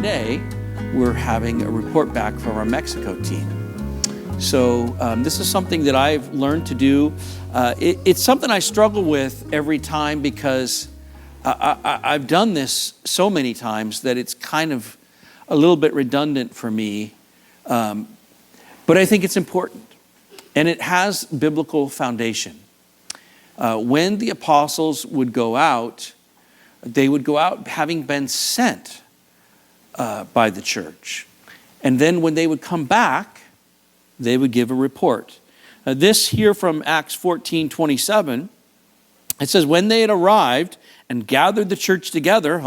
today, we're having a report back from our Mexico team. So this is something that I've learned to do. It's something I struggle with every time because I've done this so many times that it's kind of a little bit redundant for me. But I think it's important. And it has biblical foundation. When the apostles would go out, they would go out having been sent by the church. And then when they would come back, they would give a report. This here from Acts 14:27, it says, when they had arrived and gathered the church together,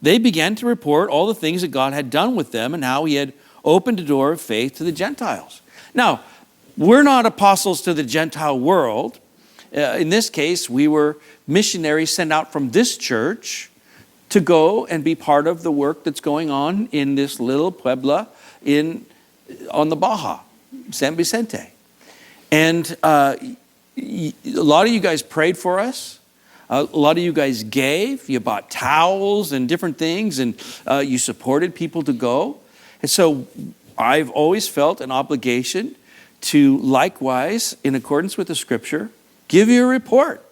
they began to report all the things that God had done with them and how he had opened the door of faith to the Gentiles. Now, we're not apostles to the Gentile world. In this case, we were missionaries sent out from this church to go and be part of the work that's going on in this little puebla on the Baja, San Vicente. And a lot of you guys prayed for us. A lot of you guys gave. You bought towels and different things, and you supported people to go. And so I've always felt an obligation to likewise, in accordance with the scripture, give you a report.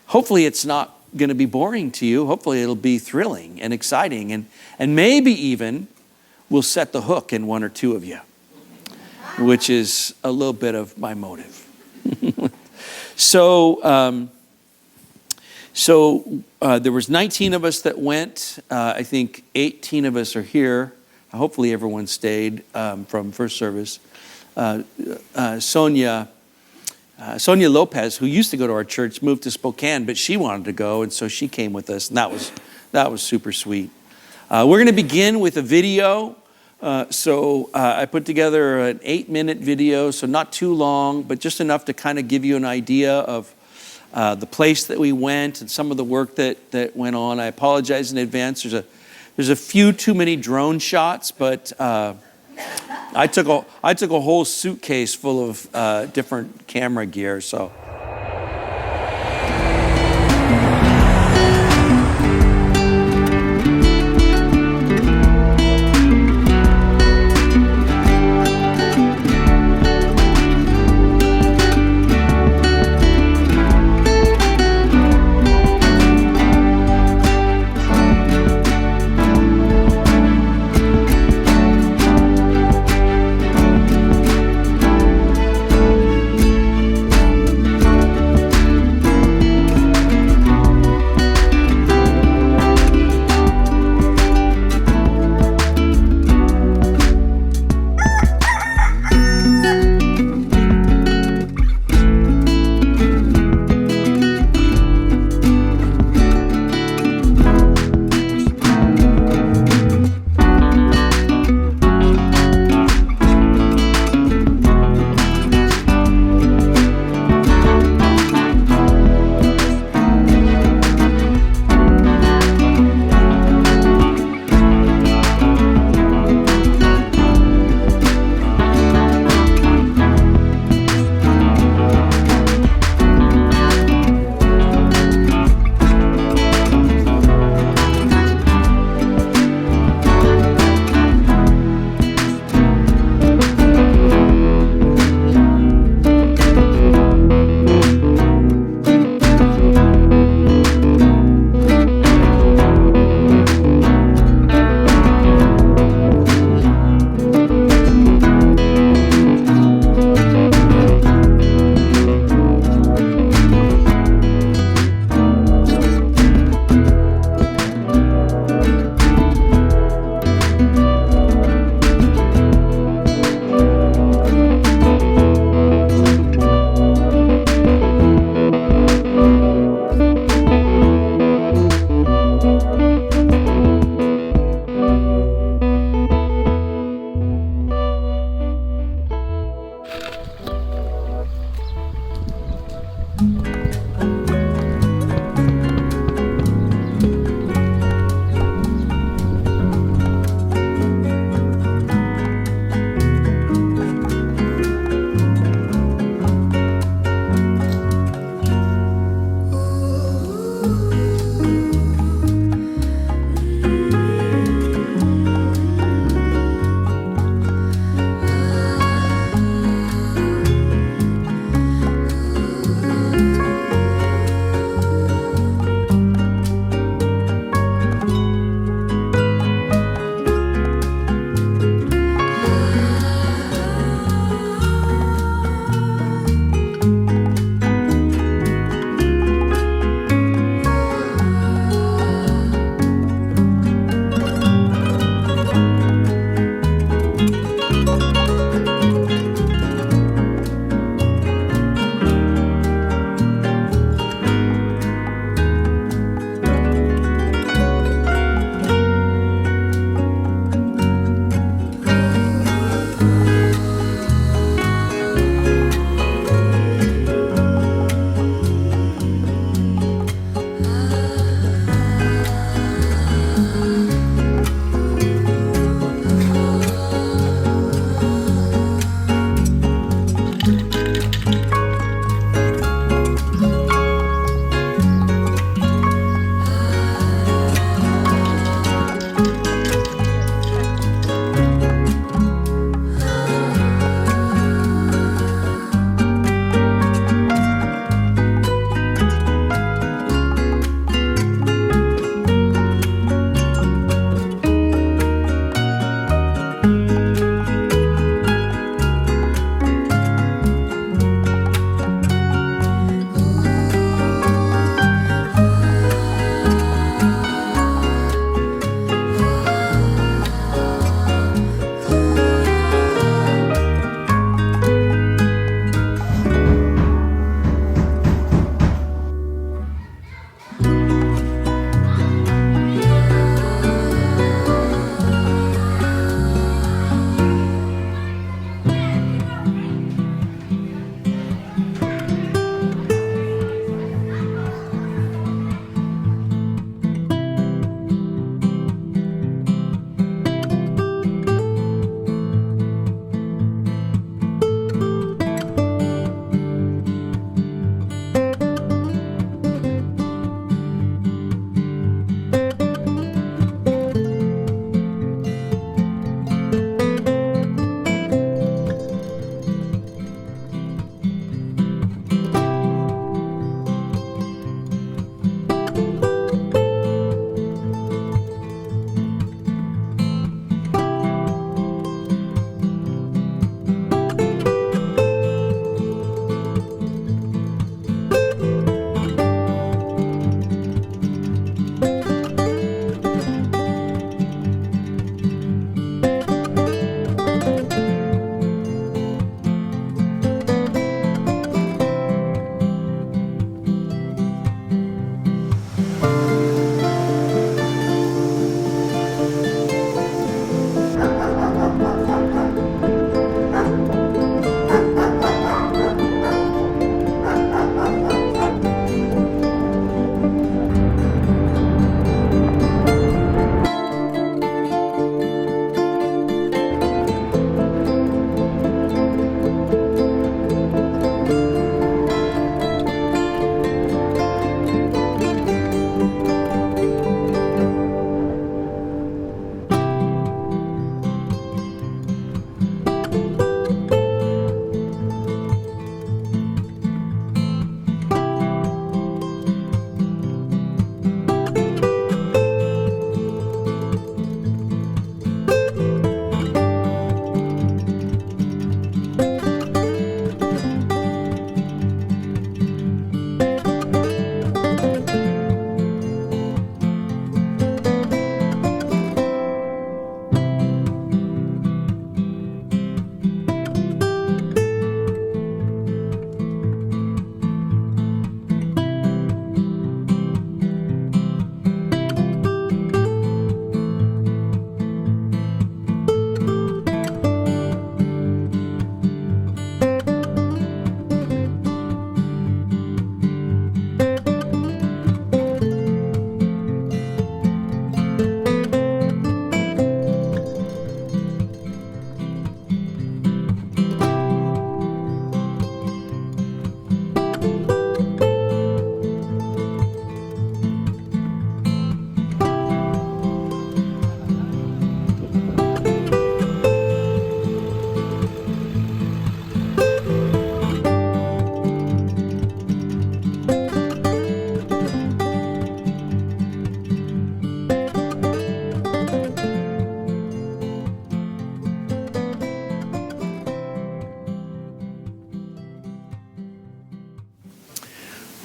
Hopefully it's not going to be boring to you. Hopefully it'll be thrilling and exciting, and maybe even we'll set the hook in one or two of you, which is a little bit of my motive. So there was 19 of us that went. I think 18 of us are here. Hopefully everyone stayed from first service. Sonia Lopez, who used to go to our church, moved to Spokane, but she wanted to go, and so she came with us, and that was super sweet. We're going to begin with a video. So I put together an 8-minute video, so not too long, but just enough to kind of give you an idea of the place that we went and some of the work that went on. I apologize in advance. There's a few too many drone shots, but I took a whole suitcase full of different camera gear. So.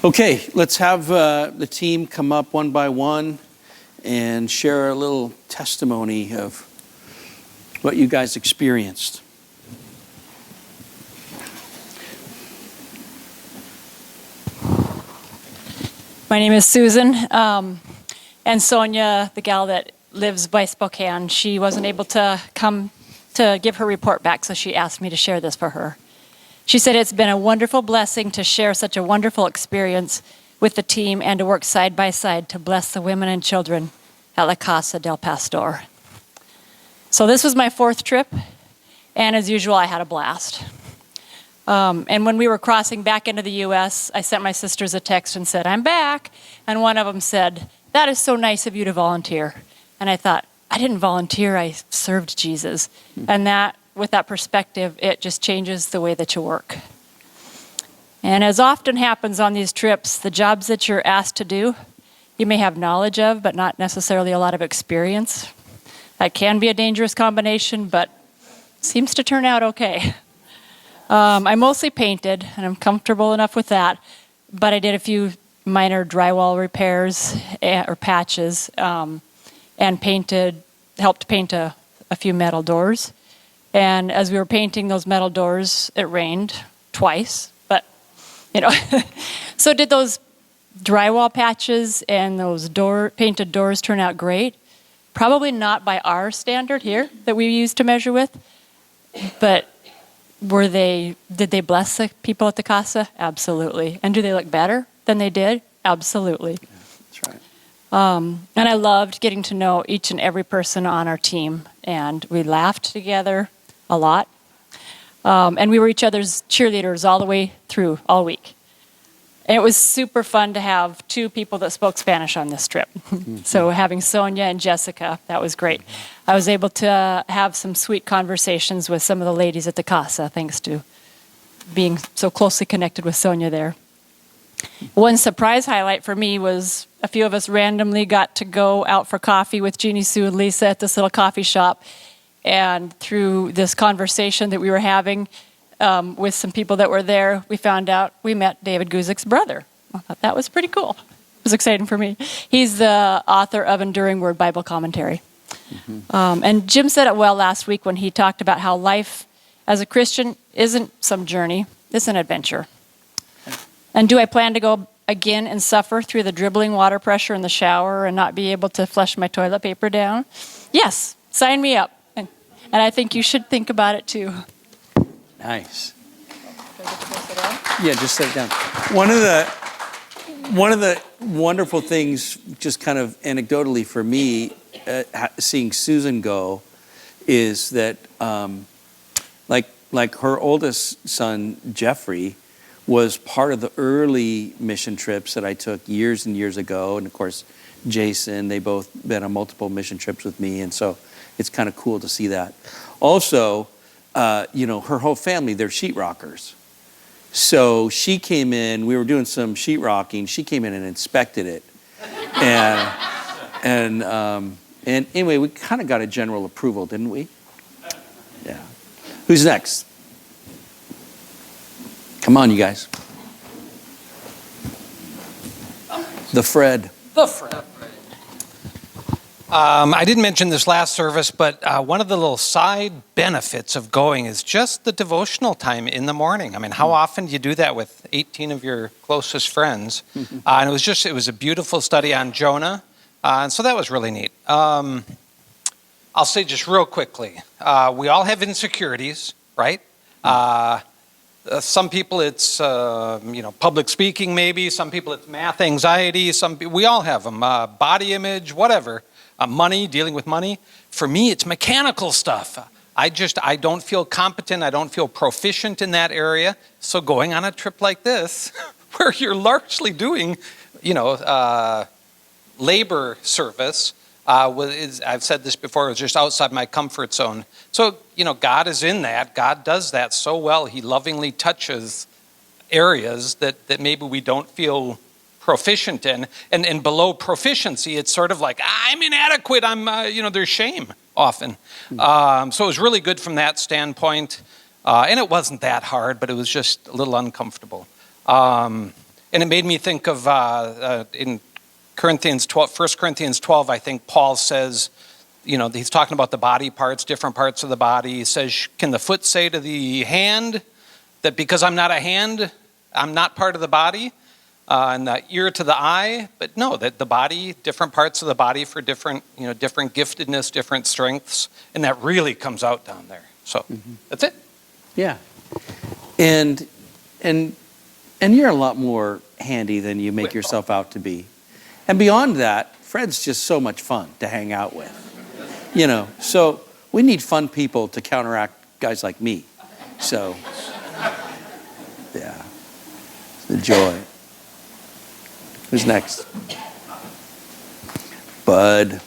Okay, let's have the team come up one by one and share a little testimony of what you guys experienced. My name is Susan, and Sonia, the gal that lives by Spokane, she wasn't able to come to give her report back, so she asked me to share this for her. She said it's been a wonderful blessing to share such a wonderful experience with the team and to work side by side to bless the women and children at La Casa del Pastor. So this was my 4th trip, and as usual, I had a blast. And when we were crossing back into the U.S., I sent my sisters a text and said, "I'm back." And one of them said, "That is so nice of you to volunteer." And I thought, I didn't volunteer, I served Jesus. And that, with that perspective, it just changes the way that you work. And as often happens on these trips, the jobs that you're asked to do, you may have knowledge of, but not necessarily a lot of experience. That can be a dangerous combination, but seems to turn out okay. I mostly painted, and I'm comfortable enough with that, but I did a few minor drywall repairs or patches, and helped paint a few metal doors. And as we were painting those metal doors, it rained twice, but, so did those drywall patches and those painted doors turn out great? Probably not by our standard here that we use to measure with, but did they bless the people at the Casa? Absolutely. And do they look better than they did? Absolutely. Yeah, that's right. And I loved getting to know each and every person on our team, and we laughed together a lot. And we were each other's cheerleaders all the way through, all week. And it was super fun to have 2 people that spoke Spanish on this trip. So having Sonia and Jessica, that was great. I was able to have some sweet conversations with some of the ladies at the Casa, thanks to being so closely connected with Sonia there. One surprise highlight for me was a few of us randomly got to go out for coffee with Jeannie Sue and Lisa at this little coffee shop. And through this conversation that we were having with some people that were there, we found out we met David Guzik's brother. I thought that was pretty cool. It was exciting for me. He's the author of Enduring Word Bible Commentary. And Jim said it well last week when he talked about how life as a Christian isn't some journey, it's an adventure. And do I plan to go again and suffer through the dribbling water pressure in the shower and not be able to flush my toilet paper down? Yes, sign me up. And I think you should think about it too. Nice. Yeah, just set it down. One of the wonderful things, just kind of anecdotally for me, seeing Susan go, is that like her oldest son Jeffrey was part of the early mission trips that I took years and years ago, and of course Jason, they both been on multiple mission trips with me, and so it's kind of cool to see that. Also, her whole family, they're sheetrockers. So she came in, we were doing some sheetrocking, she came in and inspected it. And anyway, we kind of got a general approval, didn't we? Yeah. Who's next? Come on, you guys. The Fred. The Fred. I didn't mention this last service, but one of the little side benefits of going is just the devotional time in the morning. I mean, how often do you do that with 18 of your closest friends? And it was a beautiful study on Jonah. And so that was really neat. I'll say just real quickly, we all have insecurities, right? Some people it's public speaking maybe. Some people it's math anxiety. We all have them. Body image, whatever. Money, dealing with money. For me, it's mechanical stuff. I don't feel competent. I don't feel proficient in that area. So going on a trip like this, where you're largely doing, labor service, I've said this before, it was just outside my comfort zone. So, God is in that. God does that so well. He lovingly touches areas that maybe we don't feel proficient in. And below proficiency, it's sort of like, I'm inadequate. There's shame often. So it was really good from that standpoint. And it wasn't that hard, but it was just a little uncomfortable. And it made me think of in Corinthians 12, 1 Corinthians 12, I think Paul says, he's talking about the body parts, different parts of the body. He says, can the foot say to the hand that because I'm not a hand, I'm not part of the body? And the ear to the eye? But no, that the body, different parts of the body for different, different giftedness, different strengths. And that really comes out down there. So that's it. Yeah. And you're a lot more handy than you make yourself out to be. And beyond that, Fred's just so much fun to hang out with. So we need fun people to counteract guys like me. So, yeah, it's the joy. Who's next? Bud.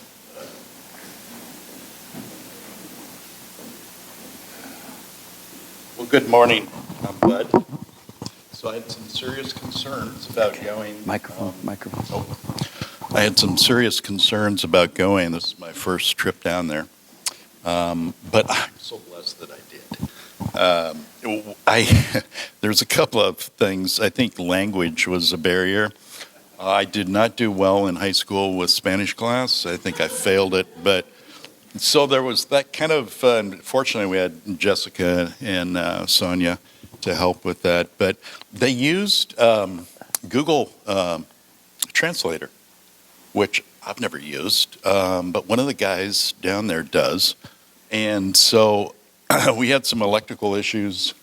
Well, good morning. I'm Bud. So I had some serious concerns about going. Microphone. I had some serious concerns about going. This is my first trip down there. But I'm so blessed that I did. There's a couple of things. I think language was a barrier. I did not do well in high school with Spanish class. I think I failed it. But so there was that kind of, fortunately we had Jessica and Sonia to help with that. But they used Google Translator, which I've never used, but one of the guys down there does. And so we had some electrical issues,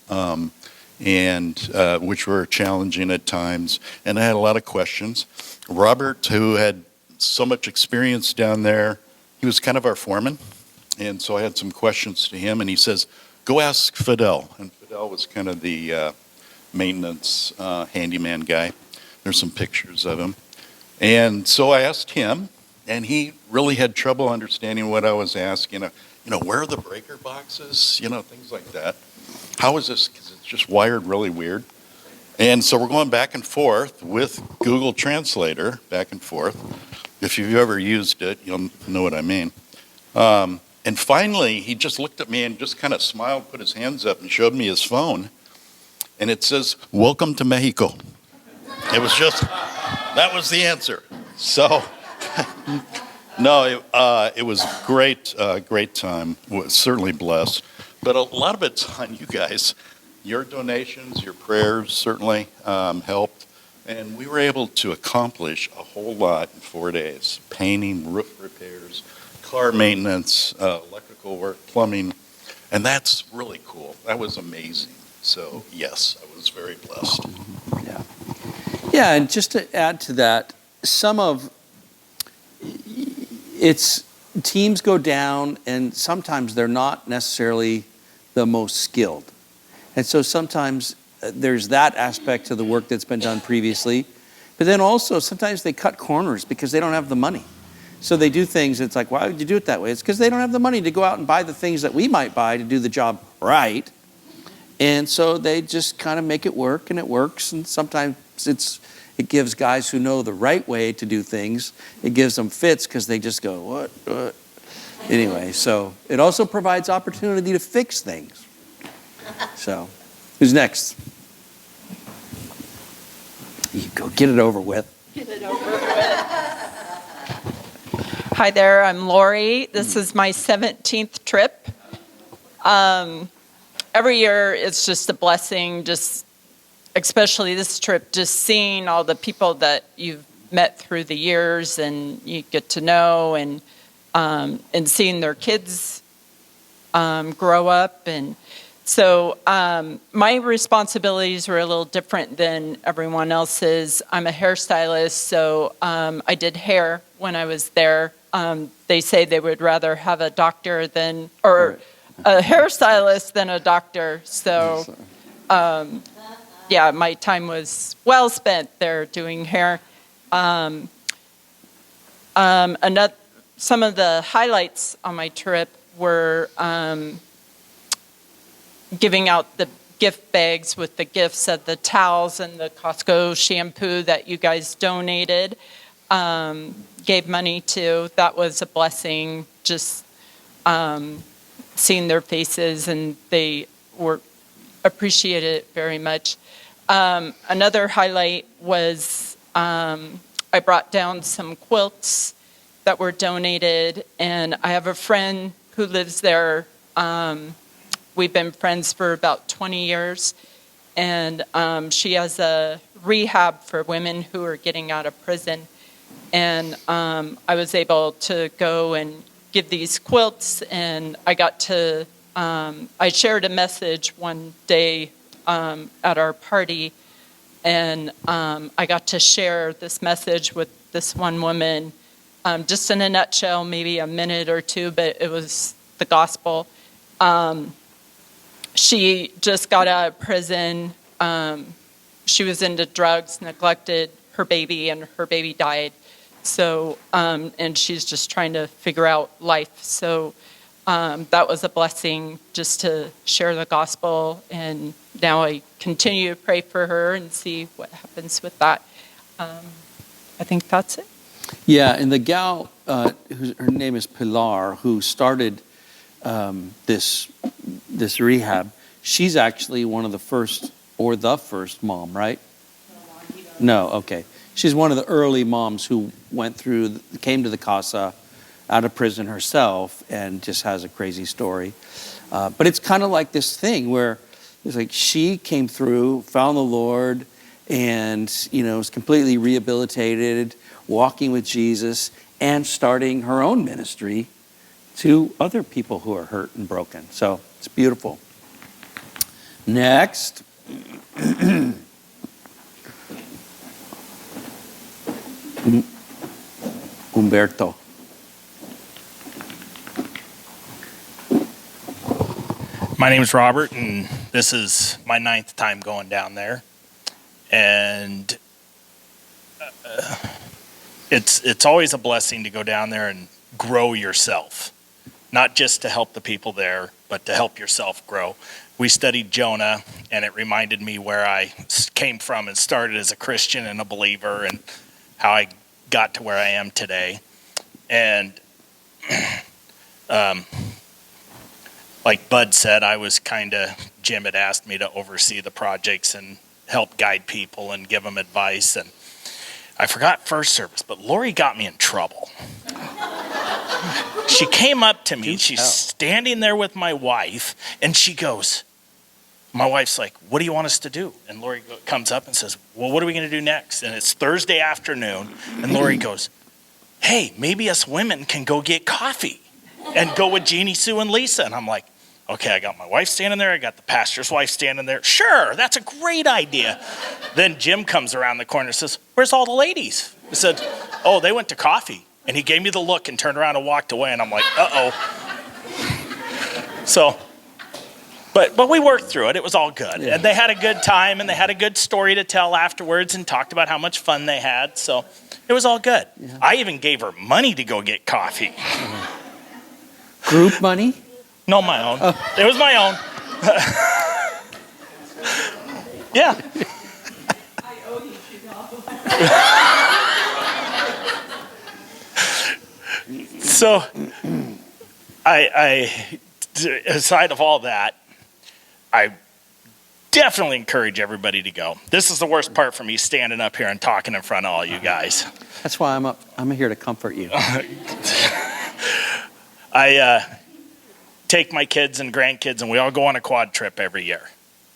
and which were challenging at times, and I had a lot of questions. Robert, who had so much experience down there, he was kind of our foreman, and so I had some questions to him, and he says, go ask Fidel. And Fidel was kind of the maintenance handyman guy. There's some pictures of him. And so I asked him, and he really had trouble understanding what I was asking. Where are the breaker boxes? Things like that. How is this? Because it's just wired really weird. And so we're going back and forth with Google Translator, back and forth. If you've ever used it, you'll know what I mean. And finally, he just looked at me and just kind of smiled, put his hands up, and showed me his phone. And it says, "Welcome to Mexico." It was just, that was the answer. So, no, it was great time. Was certainly blessed. But a lot of it's on you guys. Your donations, your prayers certainly helped. And we were able to accomplish a whole lot in 4 days. Painting, roof repairs, car maintenance, electrical work, plumbing. And that's really cool. That was amazing. So, yes, I was very blessed. Yeah. Yeah, and just to add to that, it's teams go down, and sometimes they're not necessarily the most skilled. And so sometimes there's that aspect to the work that's been done previously. But then also sometimes they cut corners because they don't have the money. So they do things, it's like, why would you do it that way? It's because they don't have the money to go out and buy the things that we might buy to do the job right. And so they just kind of make it work, and it works. And sometimes it gives guys who know the right way to do things, it gives them fits because they just go, what? Anyway, so it also provides opportunity to fix things. So, who's next? You go, get it over with. Hi there, I'm Lori. This is my 17th trip. Every year it's just a blessing, just especially this trip, just seeing all the people that you've met through the years and you get to know, and seeing their kids grow up. And so my responsibilities were a little different than everyone else's. I'm a hairstylist, so I did hair when I was there. They say they would rather have a doctor than, or a hairstylist than a doctor. So, yeah, my time was well spent there doing hair. Some of the highlights on my trip were giving out the gift bags with the gifts of the towels and the Costco shampoo that you guys donated, gave money to. That was a blessing, just seeing their faces, and they appreciated it very much. Another highlight was I brought down some quilts that were donated, and I have a friend who lives there. We've been friends for about 20 years, and she has a rehab for women who are getting out of prison. And I was able to go and give these quilts, and I got to, I shared a message one day at our party, and I got to share this message with this one woman, just in a nutshell, maybe a minute or two, but it was the gospel. She just got out of prison. She was into drugs, neglected her baby, and her baby died. So, and she's just trying to figure out life. So that was a blessing just to share the gospel. And now I continue to pray for her and see what happens with that. I think that's it. Yeah, and the gal, her name is Pilar, who started this rehab, she's actually one of the first, or the first mom, right? No, okay. She's one of the early moms who came to the Casa out of prison herself and just has a crazy story. But it's kind of like this thing where it's like she came through, found the Lord, and was completely rehabilitated, walking with Jesus, and starting her own ministry to other people who are hurt and broken. So it's beautiful. Next. Humberto. My name is Robert, and this is my 9th time going down there. And it's always a blessing to go down there and grow yourself, not just to help the people there, but to help yourself grow. We studied Jonah, and it reminded me where I came from and started as a Christian and a believer, and how I got to where I am today. And like Bud said, Jim had asked me to oversee the projects and help guide people and give them advice. And I forgot first service, but Lori got me in trouble. She came up to me, she's standing there with my wife, and she goes, my wife's like, what do you want us to do? And Lori comes up and says, well, what are we going to do next? And it's Thursday afternoon, and Lori goes, hey, maybe us women can go get coffee and go with Jeannie, Sue, and Lisa. And I'm like, okay, I got my wife standing there, I got the pastor's wife standing there. Sure, that's a great idea. Then Jim comes around the corner and says, where's all the ladies? I said, oh, they went to coffee. And he gave me the look and turned around and walked away, and I'm like, uh-oh. So, but we worked through it. It was all good. Yeah. And they had a good time, and they had a good story to tell afterwards and talked about how much fun they had. So it was all good. Yeah. I even gave her money to go get coffee. Group money? No, my own. Oh. It was my own. Yeah. I owe you $2. So, I aside of all that, I definitely encourage everybody to go. This is the worst part for me, standing up here and talking in front of all you guys. That's why I'm here to comfort you. I take my kids and grandkids, and we all go on a quad trip every year.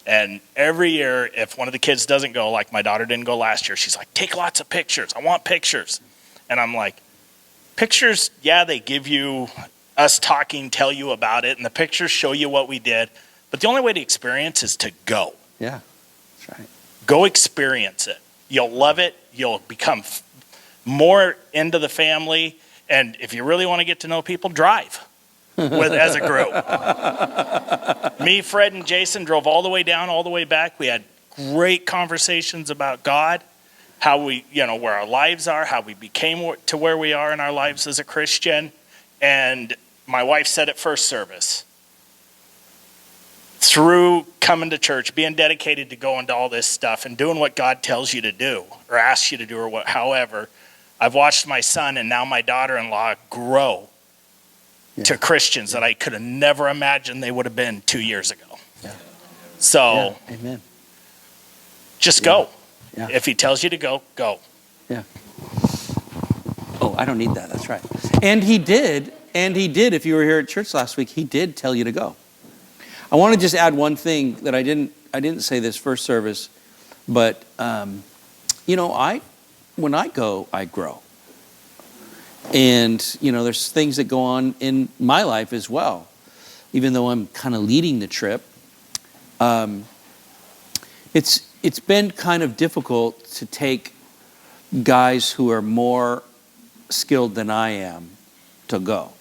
And every year, if one of the kids doesn't go, like my daughter didn't go last year, she's like, take lots of pictures. I want pictures. And I'm like, pictures, yeah, they give you us talking, tell you about it, and the pictures show you what we did. But the only way to experience is to go. Yeah, that's right. Go experience it. You'll love it. You'll become more into the family. And if you really want to get to know people, drive as a group. Me, Fred, and Jason drove all the way down, all the way back. We had great conversations about God, how we, where our lives are, how we became to where we are in our lives as a Christian. And my wife said at first service, through coming to church, being dedicated to going to all this stuff and doing what God tells you to do or asks you to do or however, I've watched my son and now my daughter-in-law grow to Christians that I could have never imagined they would have been 2 years ago. Yeah. So, amen. Just go. Yeah. If he tells you to go, go. Oh, I don't need that. That's right. And he did. If you were here at church last week, he did tell you to go. I want to just add one thing that I didn't say this first service, but when I go, I grow. And there's things that go on in my life as well, even though I'm kind of leading the trip. It's been kind of difficult to take guys who are more skilled than I am to go.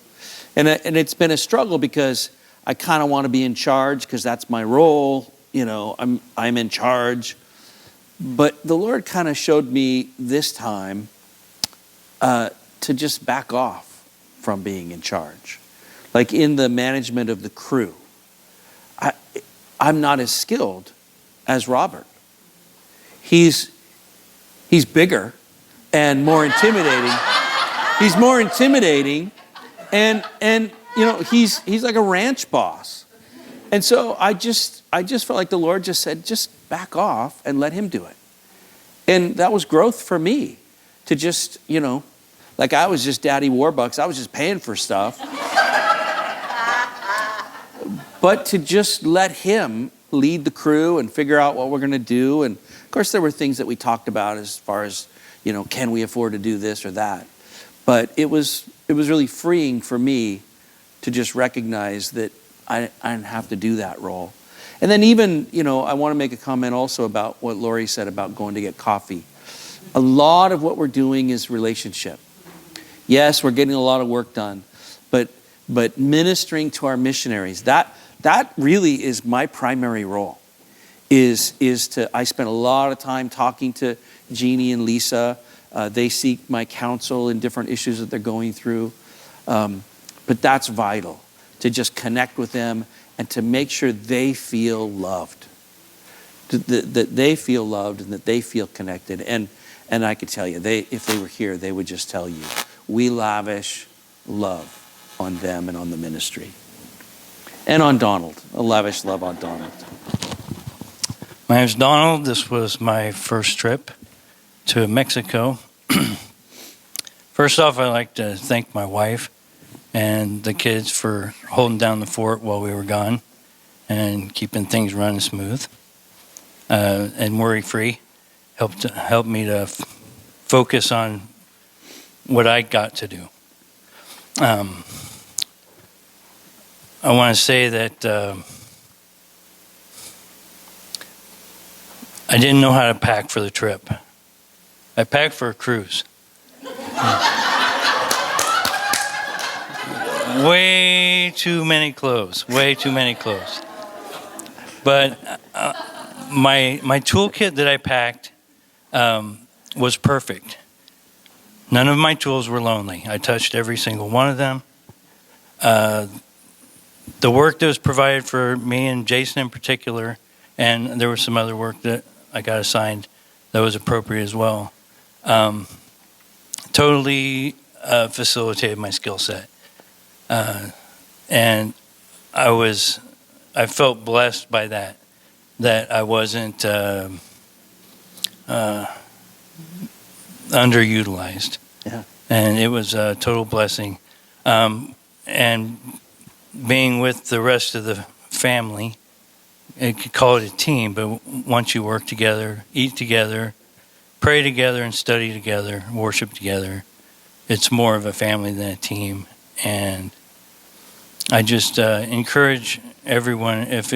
And it's been a struggle because I kind of want to be in charge because that's my role. I'm in charge. But the Lord kind of showed me this time to just back off from being in charge. Like in the management of the crew. I'm not as skilled as Robert. He's bigger and more intimidating. He's more intimidating, and he's like a ranch boss. And so I just felt like the Lord just said, just back off and let him do it. And that was growth for me to just, like I was just Daddy Warbucks. I was just paying for stuff. But to just let him lead the crew and figure out what we're going to do. And of course, there were things that we talked about as far as, can we afford to do this or that? But it was really freeing for me to just recognize that I didn't have to do that role. And then even, I want to make a comment also about what Lori said about going to get coffee. A lot of what we're doing is relationship. Yes, we're getting a lot of work done, but ministering to our missionaries, that really is my primary role. I spend a lot of time talking to Jeannie and Lisa. They seek my counsel in different issues that they're going through. But that's vital, to just connect with them and to make sure they feel loved. That they feel loved and that they feel connected. And I could tell you, if they were here, they would just tell you, we lavish love on them and on the ministry. And on Donald, a lavish love on Donald. My name's Donald. This was my first trip to Mexico. First off, I'd like to thank my wife and the kids for holding down the fort while we were gone and keeping things running smooth and worry-free. Helped me to focus on what I got to do. I want to say that I didn't know how to pack for the trip. I packed for a cruise. Way too many clothes. But my toolkit that I packed was perfect. None of my tools were lonely. I touched every single one of them. The work that was provided for me and Jason in particular, and there was some other work that I got assigned that was appropriate as well, totally facilitated my skill set. And I felt blessed by that I wasn't underutilized. Yeah. And it was a total blessing. And being with the rest of the family, you could call it a team, but once you work together, eat together, pray together and study together, worship together, it's more of a family than a team. And I just encourage everyone, if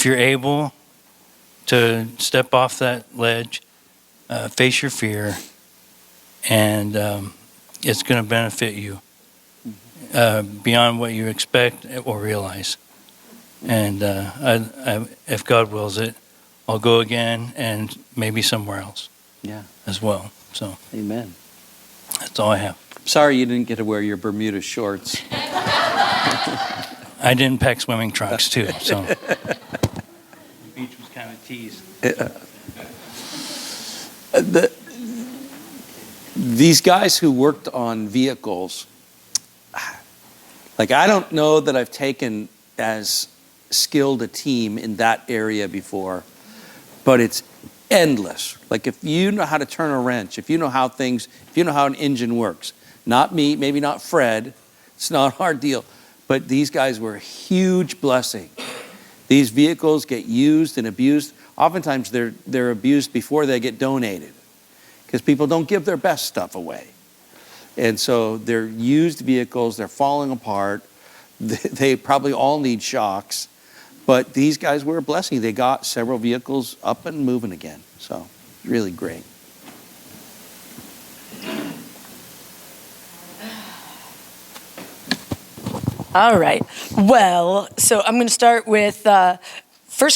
you're able to step off that ledge, face your fear, and it's going to benefit you beyond what you expect or realize. And if God wills it, I'll go again and maybe somewhere else as well. So Amen. that's all I have. Sorry you didn't get to wear your Bermuda shorts. I didn't pack swimming trunks too, so. The beach was kind of teased. These guys who worked on vehicles, like I don't know that I've taken as skilled a team in that area before, but it's endless. Like if you know how to turn a wrench, if you know how an engine works, not me, maybe not Fred, it's not a hard deal, but these guys were a huge blessing. These vehicles get used and abused. Oftentimes they're abused before they get donated because people don't give their best stuff away. And so they're used vehicles, they're falling apart. They probably all need shocks, but these guys were a blessing. They got several vehicles up and moving again. So really great. All right. Well, so I'm going to start with 1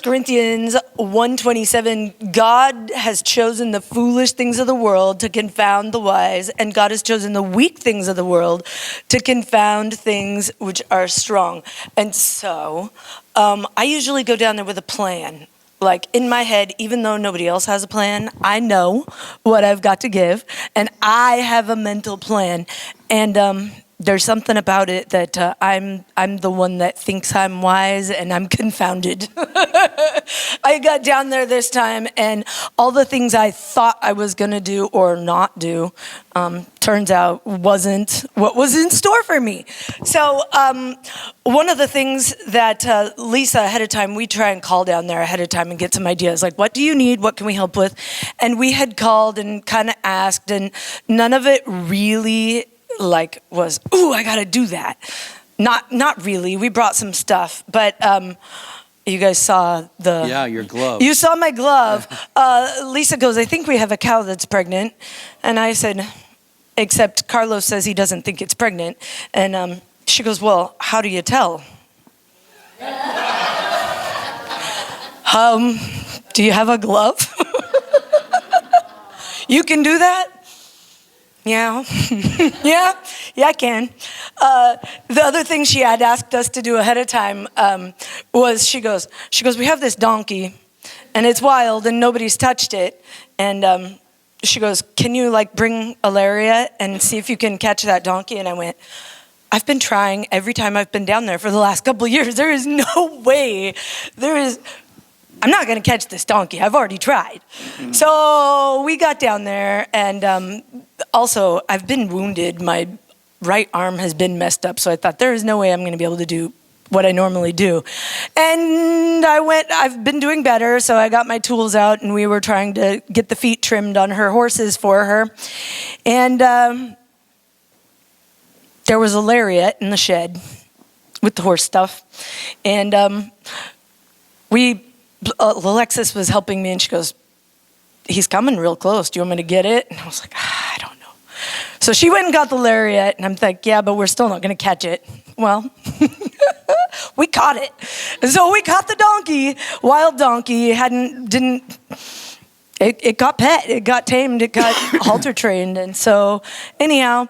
Corinthians 1:27. God has chosen the foolish things of the world to confound the wise, and God has chosen the weak things of the world to confound things which are strong. And so I usually go down there with a plan. Like in my head, even though nobody else has a plan, I know what I've got to give, and I have a mental plan. And there's something about it that I'm the one that thinks I'm wise, and I'm confounded. I got down there this time, and all the things I thought I was going to do or not do turns out wasn't what was in store for me. So one of the things that Lisa ahead of time, we try and call down there ahead of time and get some ideas, like what do you need, what can we help with? And we had called and kind of asked, and none of it really like was, ooh, I got to do that. Not really. We brought some stuff, but you guys saw your glove. You saw my glove. Lisa goes, I think we have a cow that's pregnant. And I said, except Carlos says he doesn't think it's pregnant. And she goes, well, how do you tell? Do you have a glove? You can do that? Yeah. yeah, I can. The other thing she had asked us to do ahead of time was she goes, we have this donkey and it's wild and nobody's touched it. And she goes, can you like bring a lariat and see if you can catch that donkey? And I went, I've been trying every time I've been down there for the last couple of years. There is no way. I'm not going to catch this donkey. I've already tried. Mm-hmm. So we got down there, and also I've been wounded. My right arm has been messed up, so I thought there is no way I'm going to be able to do what I normally do. And I've been doing better, so I got my tools out, and we were trying to get the feet trimmed on her horses for her. And there was a lariat in the shed with the horse stuff. And Alexis was helping me, and she goes, he's coming real close. Do you want me to get it? And I was like, I don't know. So she went and got the lariat, and I'm like, yeah, but we're still not going to catch it. Well, we caught it. And so we caught the donkey, wild donkey. It got pet, it got tamed, it got halter trained. And so anyhow,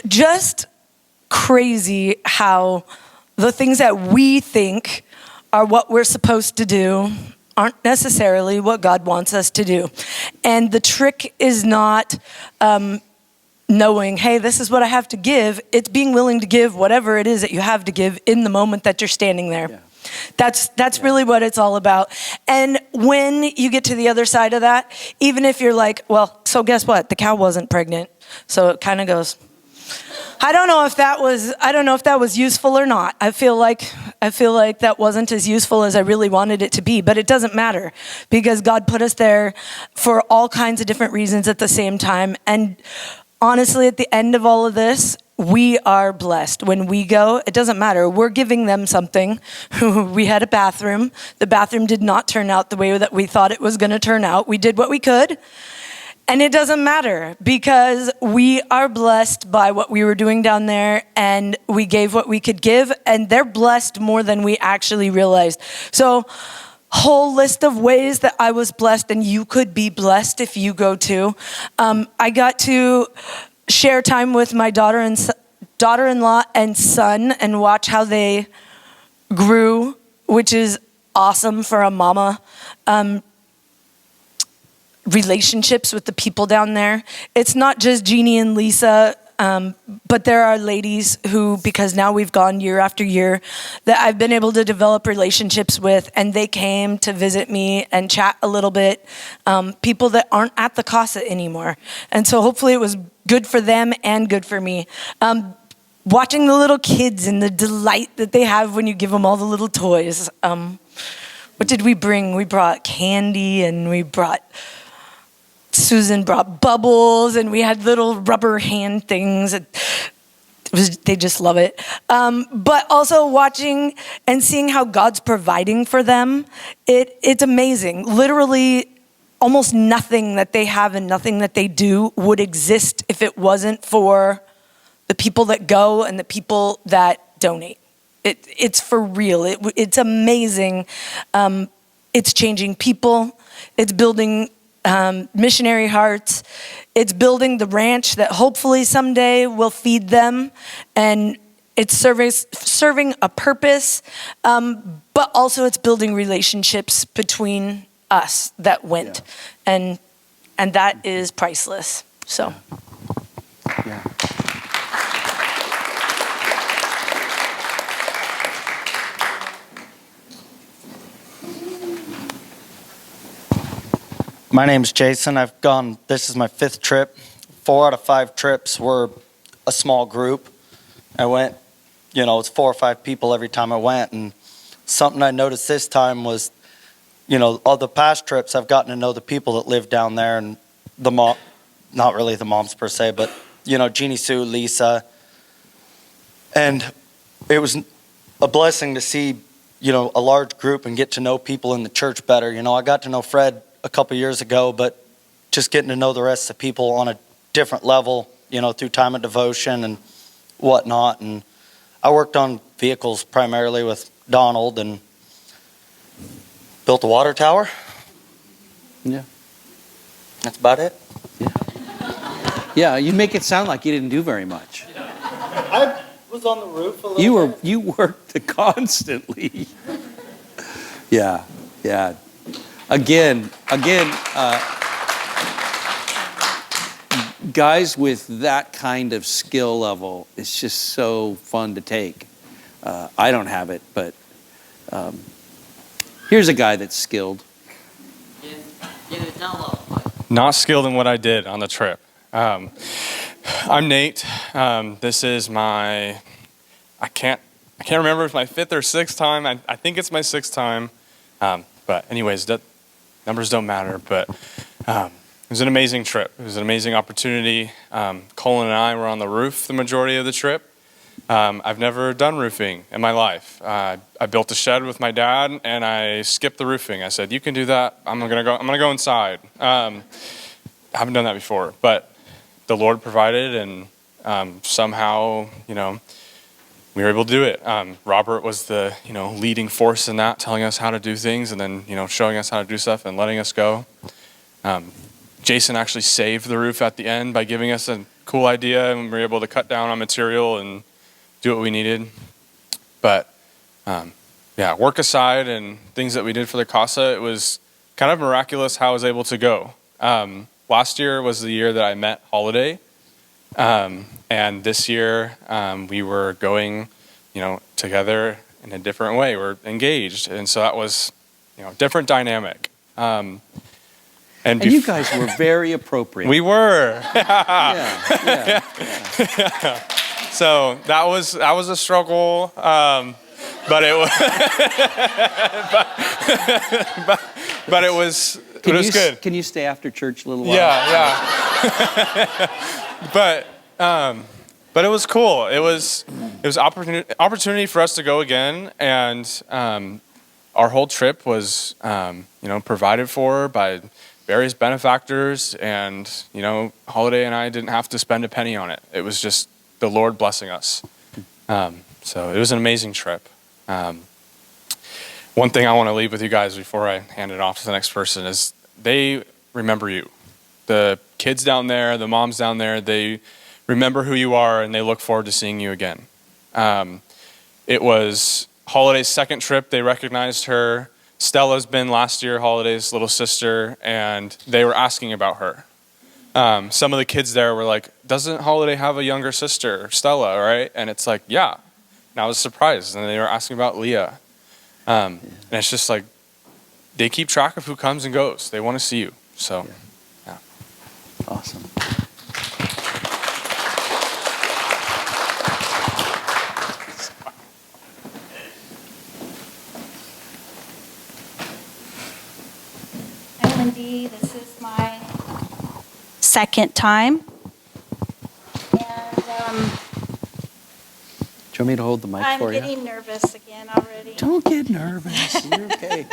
just crazy how the things that we think are what we're supposed to do aren't necessarily what God wants us to do. And the trick is not knowing, hey, this is what I have to give. It's being willing to give whatever it is that you have to give in the moment that you're standing there. Yeah. That's really what it's all about. And when you get to the other side of that, even if you're like, well, so guess what? The cow wasn't pregnant. So it kind of goes, I don't know if that was useful or not. I feel like that wasn't as useful as I really wanted it to be, but it doesn't matter because God put us there for all kinds of different reasons at the same time. And honestly, at the end of all of this, we are blessed. When we go, it doesn't matter. We're giving them something. We had a bathroom. The bathroom did not turn out the way that we thought it was going to turn out. We did what we could. And it doesn't matter because we are blessed by what we were doing down there, and we gave what we could give, and they're blessed more than we actually realized. So whole list of ways that I was blessed, and you could be blessed if you go too. I got to share time with my daughter-in-law and son and watch how they grew, which is awesome for a mama. Relationships with the people down there. It's not just Jeannie and Lisa But there are ladies who, because now we've gone year after year, that I've been able to develop relationships with, and they came to visit me and chat a little bit. People that aren't at the CASA anymore. And so hopefully it was good for them and good for me. Watching the little kids and the delight that they have when you give them all the little toys. What did we bring? We brought candy, and Susan brought bubbles, and we had little rubber hand things. They just love it. But also watching and seeing how God's providing for them, it's amazing. Literally, almost nothing that they have and nothing that they do would exist if it wasn't for the people that go and the people that donate. It's for real. It's amazing. It's changing people. It's building missionary hearts. It's building the ranch that hopefully someday will feed them, and it's serving a purpose, but also it's building relationships between us that went, and that is priceless. So. Yeah. My name's Jason. This is my 5th trip. 4 out of 5 trips were a small group. I went, it's 4 or 5 people every time I went. And something I noticed this time was, all the past trips, I've gotten to know the people that live down there, and not really the moms per se, but, Jeannie Sue, Lisa. And it was a blessing to see, a large group and get to know people in the church better. I got to know Fred a couple years ago, but just getting to know the rest of the people on a different level, through time of devotion and whatnot. And I worked on vehicles primarily with Donald and built a water tower. Yeah. That's about it. Yeah, you make it sound like you didn't do very much. I was on the roof a little You worked constantly. Yeah. Again, guys with that kind of skill level, it's just so fun to take. I don't have it, but here's a guy that's skilled. Not skilled in what I did on the trip. I'm Nate. This is I can't remember if it's my 5th or 6th time. I think it's my 6th time. But anyways, numbers don't matter. But it was an amazing trip. It was an amazing opportunity. Colin and I were on the roof the majority of the trip. I've never done roofing in my life. I built a shed with my dad, and I skipped the roofing. I said, "You can do that. I'm gonna go inside." I haven't done that before, but the Lord provided, and somehow, we were able to do it. Robert was the, leading force in that, telling us how to do things, and then, showing us how to do stuff and letting us go. Jason actually saved the roof at the end by giving us a cool idea, and we were able to cut down on material and do what we needed. But work aside and things that we did for the CASA, it was kind of miraculous how I was able to go. Last year was the year that I met Holiday. And this year, we were going, together in a different way. We're engaged. And so that was, different dynamic. And you guys were very appropriate. We were. Yeah. So that was a struggle. But it was, but it was good. Can you stay after church a little while? Yeah. But it was cool. It was opportunity for us to go again, and our whole trip was provided for by various benefactors, and Holiday and I didn't have to spend a penny on it. It was just the Lord blessing us. So it was an amazing trip. One thing I want to leave with you guys before I hand it off to the next person is they remember you. The kids down there, the moms down there, they remember who you are, and they look forward to seeing you again. It was Holiday's second trip. They recognized her. Stella's been last year, Holiday's little sister, and they were asking about her. some of the kids there were like, doesn't Holiday have a younger sister, Stella, right? And it's like, yeah. And I was surprised. And they were asking about Leah. And it's just like, they keep track of who comes and goes. They want to see you. So, yeah. Awesome. Hi, Lindy. This is my second time. And Do you want me to hold the mic I'm for you? getting nervous again already. Don't get nervous. You're okay.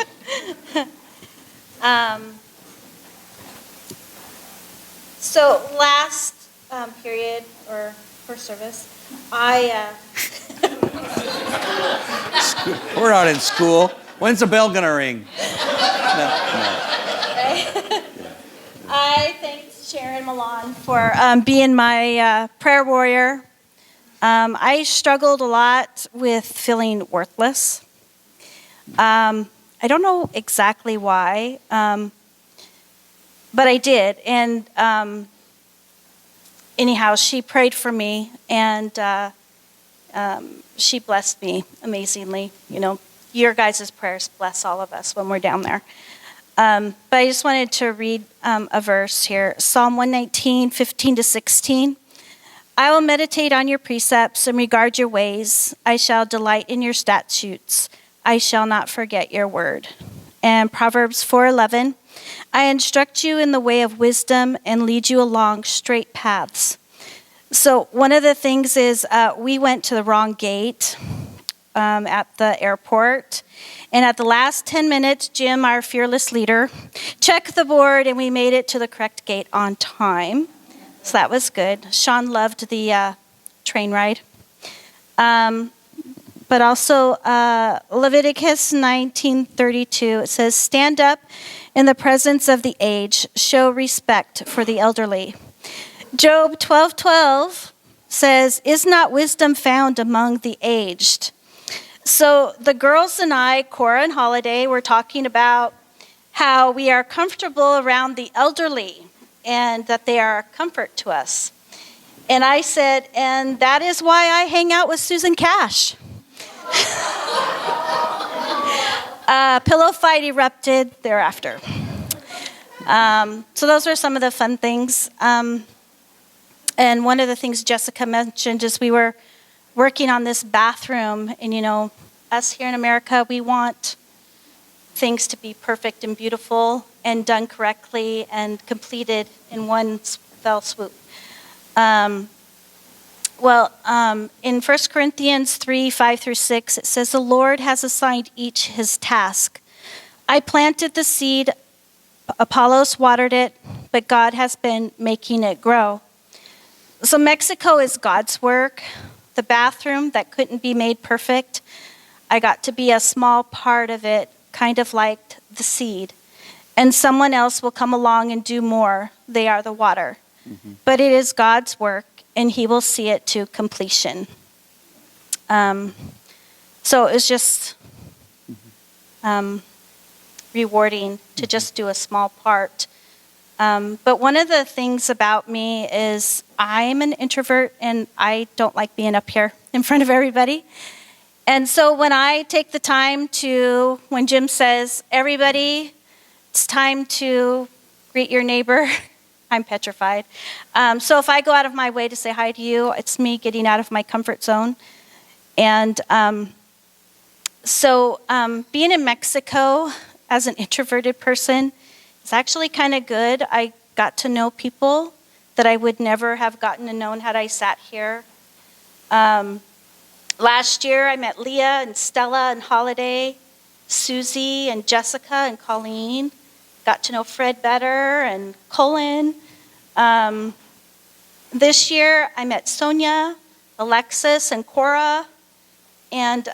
So last period or first service, We're not in school. When's the bell gonna ring? I thanked Sharon Milan for being my prayer warrior. I struggled a lot with feeling worthless. I don't know exactly why, but I did. And anyhow, she prayed for me, and she blessed me amazingly. You know, your guys' prayers bless all of us when we're down there. But I just wanted to read a verse here. Psalm 119, 15 to 16. I will meditate on your precepts and regard your ways. I shall delight in your statutes. I shall not forget your word. And Proverbs 4:11. I instruct you in the way of wisdom and lead you along straight paths. So one of the things is we went to the wrong gate at the airport. And at the last 10 minutes, Jim, our fearless leader, checked the board and we made it to the correct gate on time. So that was good. Sean loved the train ride. But also Leviticus 19:32, it says, stand up in the presence of the aged, show respect for the elderly. Job 12:12 says, is not wisdom found among the aged? So the girls and I, Cora and Holiday, were talking about how we are comfortable around the elderly and that they are a comfort to us. And I said, and that is why I hang out with Susan Cash. Pillow fight erupted thereafter. So those were some of the fun things. And one of the things Jessica mentioned is we were working on this bathroom, and you know, us here in America, we want things to be perfect and beautiful and done correctly and completed in one fell swoop. In 1 Corinthians 3:5-6, it says, the Lord has assigned each his task. I planted the seed, Apollos watered it, but God has been making it grow. So Mexico is God's work. The bathroom that couldn't be made perfect, I got to be a small part of it, kind of like the seed. And someone else will come along and do more. They are the water. Mm-hmm. But it is God's work, and he will see it to completion. So it was just rewarding to just do a small part. But one of the things about me is I'm an introvert, and I don't like being up here in front of everybody. And so when I take the time to, when Jim says, everybody, it's time to greet your neighbor, I'm petrified. So if I go out of my way to say hi to you, it's me getting out of my comfort zone. And so being in Mexico as an introverted person is actually kind of good. I got to know people that I would never have gotten to know had I sat here. Last year, I met Leah and Stella and Holiday, Susie and Jessica and Colleen. Got to know Fred better and Colin. This year, I met Sonia, Alexis, and Cora. And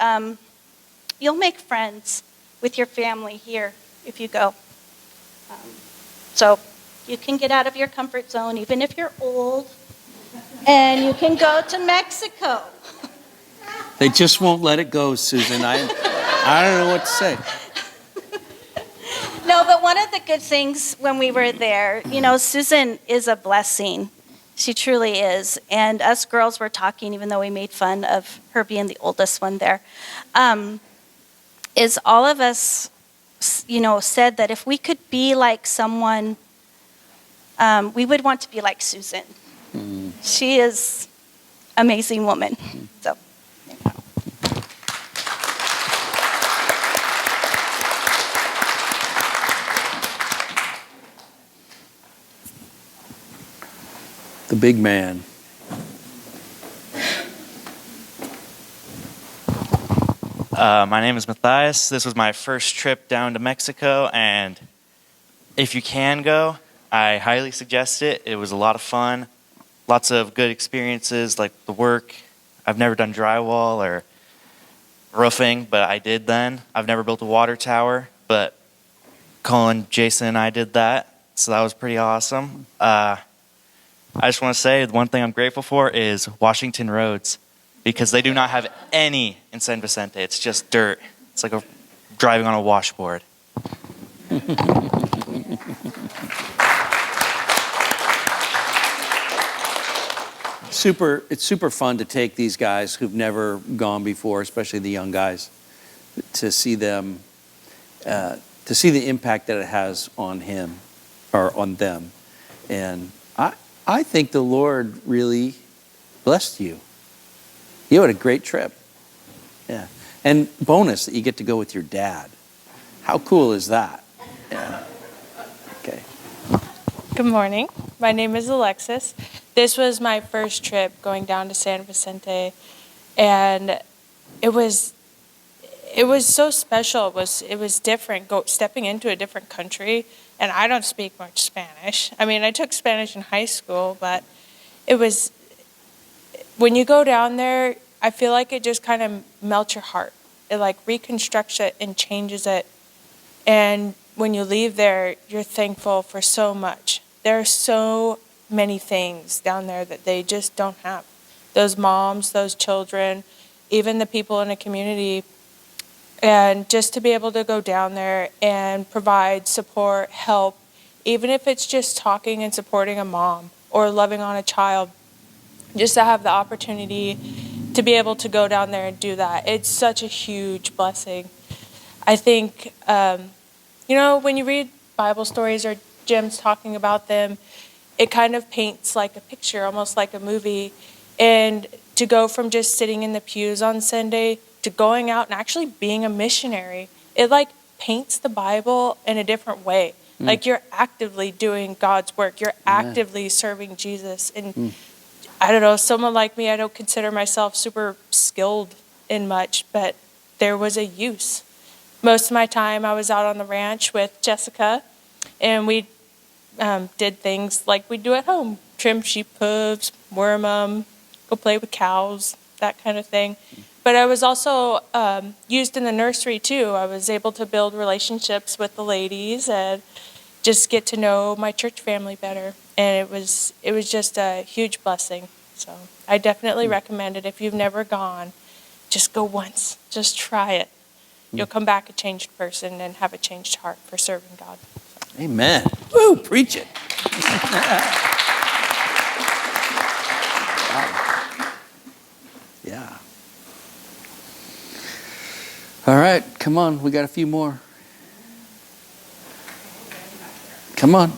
you'll make friends with your family here if you go. So you can get out of your comfort zone, even if you're old, and you can go to Mexico. They just won't let it go, Susan. I don't know what to say. No, but one of the good things when we were there, Susan is a blessing. She truly is. And us girls were talking, even though we made fun of her being the oldest one there, is all of us, said that if we could be like someone, we would want to be like Susan. She is an amazing woman. So. The big man. My name is Matthias. This was my first trip down to Mexico, and if you can go, I highly suggest it. It was a lot of fun, lots of good experiences, like the work. I've never done drywall or roofing, but I did then. I've never built a water tower, but Colin, Jason, and I did that, so that was pretty awesome. I just want to say the one thing I'm grateful for is Washington roads, because they do not have any in San Vicente. It's just dirt. It's like driving on a washboard. It's super fun to take these guys who've never gone before, especially the young guys, to see them, to see the impact that it has on him or on them. And I think the Lord really blessed you. You had a great trip. Yeah. And bonus that you get to go with your dad. How cool is that? Yeah. Okay. Good morning. My name is Alexis. This was my first trip going down to San Vicente, and it was so special. It was different stepping into a different country, and I don't speak much Spanish. I mean, I took Spanish in high school, but it was when you go down there, I feel like it just kind of melts your heart. It like reconstructs it and changes it. And when you leave there, you're thankful for so much. There are so many things down there that they just don't have. Those moms, those children, even the people in the community. And just to be able to go down there and provide support, help, even if it's just talking and supporting a mom or loving on a child, just to have the opportunity to be able to go down there and do that. It's such a huge blessing. I think, when you read Bible stories or Jim's talking about them, it kind of paints like a picture, almost like a movie. And to go from just sitting in the pews on Sunday to going out and actually being a missionary, it like paints the Bible in a different way. Like you're actively doing God's work. You're actively serving Jesus. And I don't know, someone like me, I don't consider myself super skilled in much, but there was a use. Most of my time I was out on the ranch with Jessica, and we did things like we do at home. Trim sheep hooves, worm them, go play with cows, that kind of thing. But I was also used in the nursery too. I was able to build relationships with the ladies and just get to know my church family better. And it was just a huge blessing. So I definitely recommend it. If you've never gone, just go once. Just try it. You'll come back a changed person and have a changed heart for serving God. So. Amen. Woo, preach it. Yeah. All right, come on. We got a few more. Come on.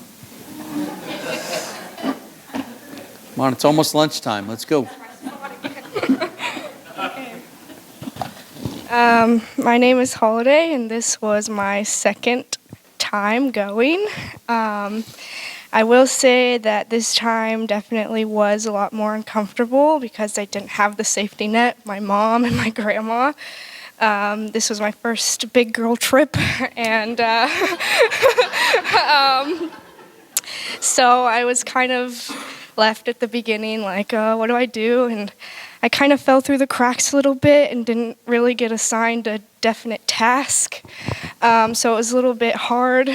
Come on, it's almost lunchtime. Let's go. My name is Holiday, and this was my second time going. I will say that this time definitely was a lot more uncomfortable because I didn't have the safety net, my mom and my grandma. This was my first big girl trip, and so I was kind of left at the beginning like, what do I do? And I kind of fell through the cracks a little bit and didn't really get assigned a definite task. So it was a little bit hard.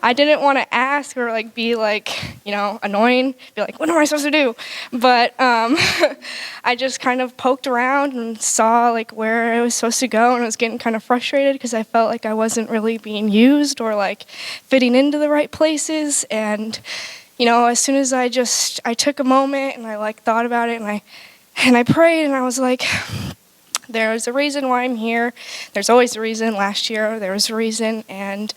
I didn't want to ask or like be like, annoying, be like, what am I supposed to do? But I just kind of poked around and saw like where I was supposed to go, and I was getting kind of frustrated because I felt like I wasn't really being used or like fitting into the right places. And as soon as I took a moment and I like thought about it, and I prayed, and I was like, there's a reason why I'm here. There's always a reason. Last year there was a reason, and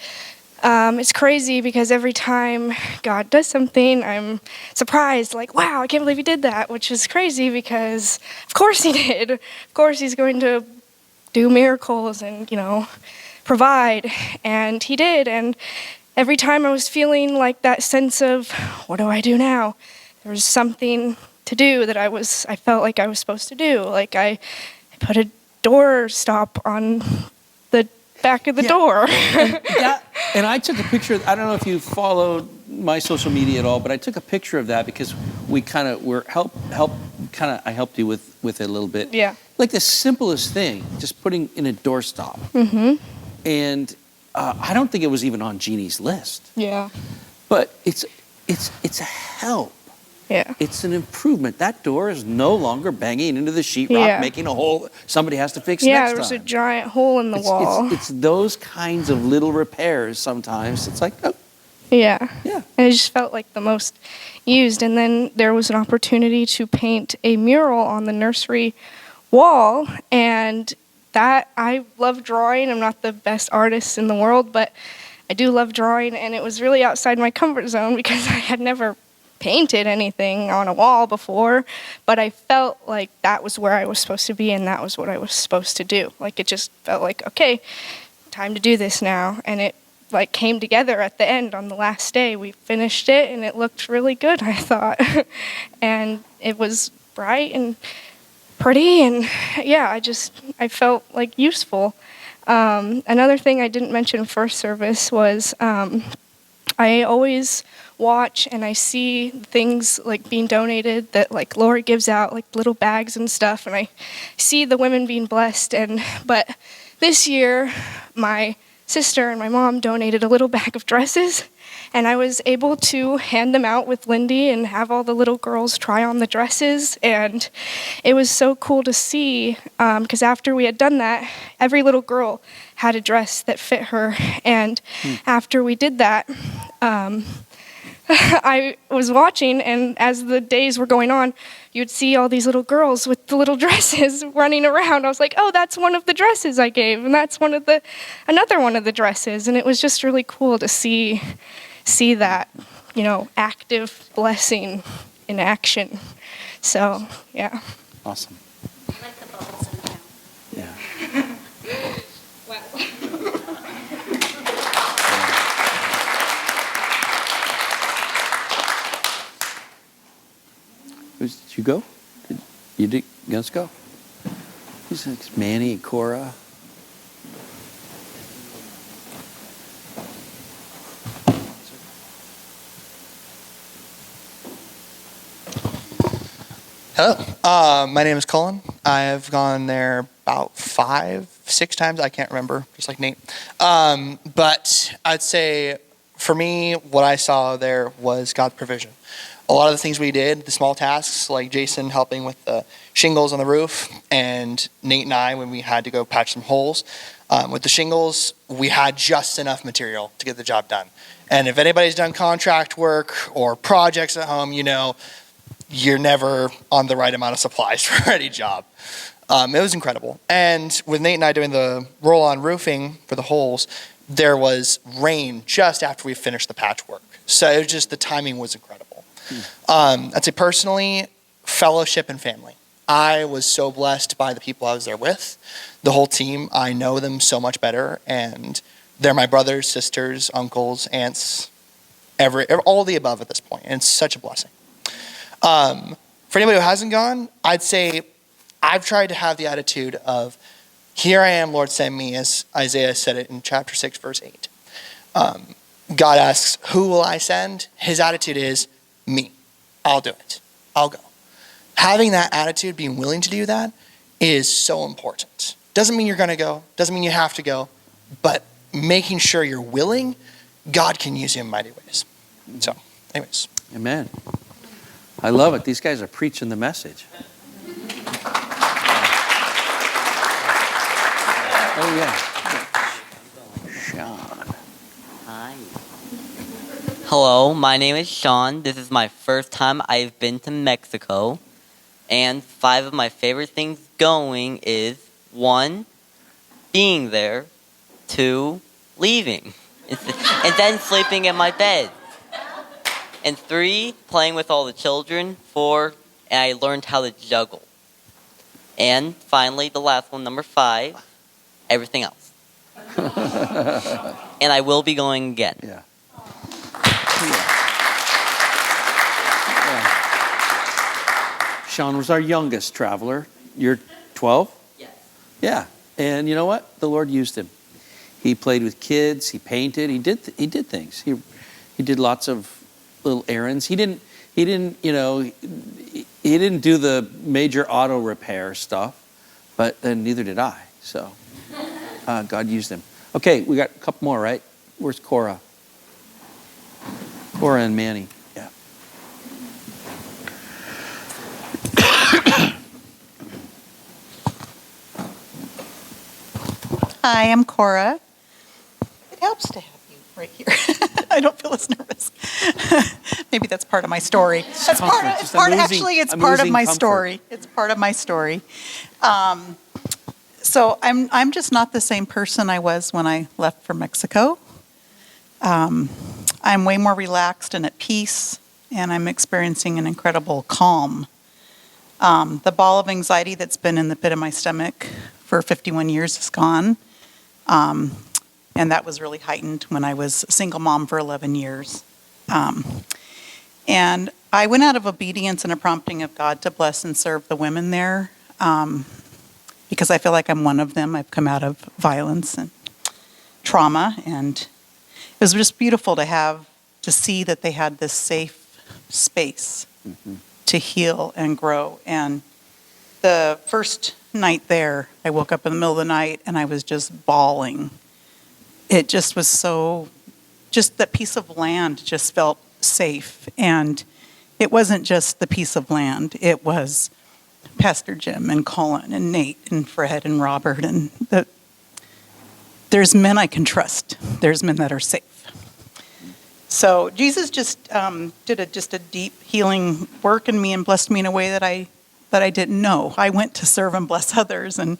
it's crazy because every time God does something, I'm surprised, like, wow, I can't believe he did that, which is crazy because of course he did. Of course he's going to do miracles and, provide, and he did. And every time I was feeling like that sense of, what do I do now? There was something to do that I felt like I was supposed to do. Like I put a door stop on the back of the door. And I took a picture. I don't know if you followed my social media at all, but I took a picture of that because we kind of I helped you with it a little bit. Yeah. Like the simplest thing, just putting in a doorstop. Mm-hmm. And I don't think it was even on Jeannie's list. Yeah. But it's a help. Yeah. It's an improvement. That door is no longer banging into the sheetrock, making a hole somebody has to fix next time. Yeah, there's a giant hole in the wall. It's those kinds of little repairs sometimes. It's like, oh. Yeah. Yeah. And it just felt like the most used. And then there was an opportunity to paint a mural on the nursery wall. And that, I love drawing. I'm not the best artist in the world, but I do love drawing. And it was really outside my comfort zone because I had never painted anything on a wall before, but I felt like that was where I was supposed to be and that was what I was supposed to do. Like it just felt like, okay, time to do this now. And it like came together at the end on the last day. We finished it and it looked really good, I thought. And it was bright and pretty, and yeah, I felt like useful. Another thing I didn't mention first service was I always watch and I see things like being donated that like Lori gives out, like little bags and stuff, and I see the women being blessed. But this year my sister and my mom donated a little bag of dresses, and I was able to hand them out with Lindy and have all the little girls try on the dresses. And it was so cool to see because after we had done that, every little girl had a dress that fit her. And after we did that, I was watching, and as the days were going on, you'd see all these little girls with the little dresses running around. I was like, oh, that's one of the dresses I gave, and that's another one of the dresses. And it was just really cool to see that, active blessing in action. So, yeah. Awesome. I like the bubbles in town. Yeah. Wow. Did you go? You did? Let's go. Who's next? Manny and Cora. Hello. My name is Cullen. I've gone there about 5-6 times. I can't remember, just like Nate. But I'd say for me, what I saw there was God's provision. A lot of the things we did, the small tasks, like Jason helping with the shingles on the roof, and Nate and I when we had to go patch some holes. With the shingles, we had just enough material to get the job done. And if anybody's done contract work or projects at home, you're never on the right amount of supplies for any job. It was incredible. And with Nate and I doing the roll-on roofing for the holes, there was rain just after we finished the patchwork. So it was just, the timing was incredible. I'd say personally, fellowship and family. I was so blessed by the people I was there with. The whole team, I know them so much better, and they're my brothers, sisters, uncles, aunts, all the above at this point, and it's such a blessing. For anybody who hasn't gone, I'd say I've tried to have the attitude of, here I am, Lord, send me, as Isaiah said it in chapter 6, verse 8. God asks, who will I send? His attitude is, me. I'll do it. I'll go. Having that attitude, being willing to do that, is so important. Doesn't mean you're going to go, doesn't mean you have to go, but making sure you're willing, God can use you in mighty ways. So, anyways. Amen. I love it. These guys are preaching the message. Oh, yeah. Sean. Hi. Hello, my name is Sean. This is my first time I've been to Mexico. And 5 of my favorite things going is 1, being there, 2, leaving, and then sleeping in my bed. And 3, playing with all the children. 4, and I learned how to juggle. And finally, the last one, number 5, everything else. And I will be going again. Yeah. Sean was our youngest traveler. You're 12? Yes. Yeah. And you know what? The Lord used him. He played with kids. He painted. He did things. He did lots of little errands. He didn't do the major auto repair stuff, but then neither did I. So God used him. Okay, we got a couple more, right? Where's Cora? Cora and Manny. Yeah. Hi, I'm Cora. It helps to have you right here. I don't feel as nervous. Maybe that's part of my story. That's part of, it's part of my story. It's part of my story. So I'm just not the same person I was when I left for Mexico. I'm way more relaxed and at peace, and I'm experiencing an incredible calm. The ball of anxiety that's been in the pit of my stomach for 51 years is gone. And that was really heightened when I was a single mom for 11 years. And I went out of obedience and a prompting of God to bless and serve the women there, because I feel like I'm one of them. I've come out of violence and trauma, and it was just beautiful to see that they had this safe space to heal and grow. And the first night there, I woke up in the middle of the night and I was just bawling. It just was just that piece of land just felt safe. And it wasn't just the piece of land, it was Pastor Jim and Colin and Nate and Fred and Robert. And there's men I can trust, there's men that are safe. So Jesus just did a deep healing work in me and blessed me in a way that I didn't know. I went to serve and bless others, and